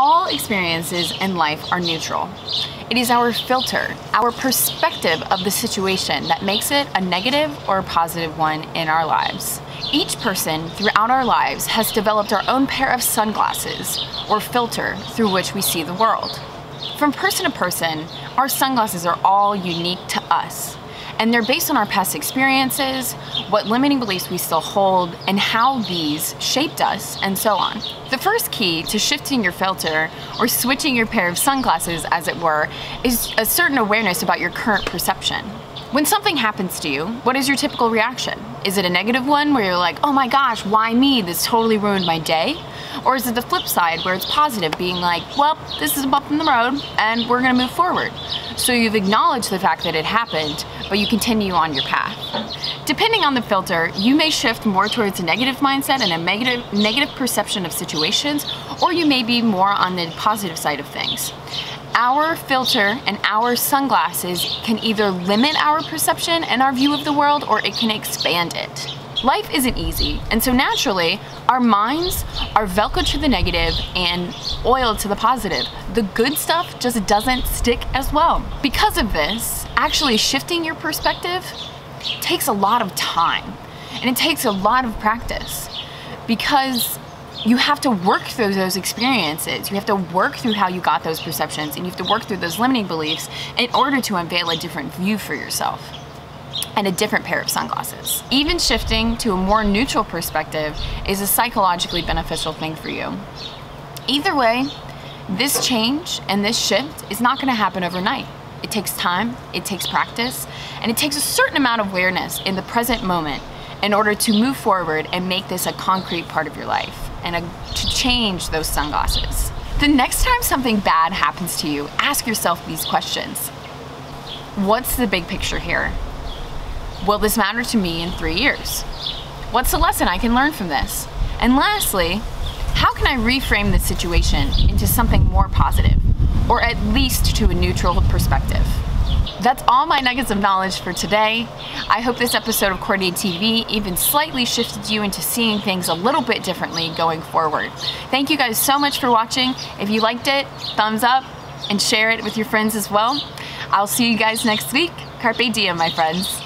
All experiences in life are neutral. It is our filter, our perspective of the situation that makes it a negative or a positive one in our lives. Each person throughout our lives has developed our own pair of sunglasses or filter through which we see the world. From person to person, our sunglasses are all unique to us, and they're based on our past experiences, what limiting beliefs we still hold, and how these shaped us, and so on. The first key to shifting your filter, or switching your pair of sunglasses as it were, is a certain awareness about your current perception. When something happens to you, what is your typical reaction? Is it a negative one where you're like, oh my gosh, why me? This totally ruined my day? Or is it the flip side where it's positive, being like, well, this is a bump in the road and we're gonna move forward. So you've acknowledged the fact that it happened, but you continue on your path. Depending on the filter, you may shift more towards a negative mindset and a negative perception of situations, or you may be more on the positive side of things. Our filter and our sunglasses can either limit our perception and our view of the world, or it can expand it. Life isn't easy, and so naturally, our minds are velcroed to the negative and oiled to the positive. The good stuff just doesn't stick as well. Because of this, actually shifting your perspective takes a lot of time, and it takes a lot of practice, because you have to work through those experiences. You have to work through how you got those perceptions, and you have to work through those limiting beliefs in order to unveil a different view for yourself and a different pair of sunglasses. Even shifting to a more neutral perspective is a psychologically beneficial thing for you. Either way, this change and this shift is not gonna happen overnight. It takes time, it takes practice, and it takes a certain amount of awareness in the present moment in order to move forward and make this a concrete part of your life and to change those sunglasses. The next time something bad happens to you, ask yourself these questions. What's the big picture here? Will this matter to me in 3 years? What's the lesson I can learn from this? And lastly, how can I reframe this situation into something more positive, or at least to a neutral perspective? That's all my nuggets of knowledge for today. I hope this episode of CordeTV even slightly shifted you into seeing things a little bit differently going forward. Thank you guys so much for watching. If you liked it, thumbs up and share it with your friends as well. I'll see you guys next week. Carpe diem, my friends.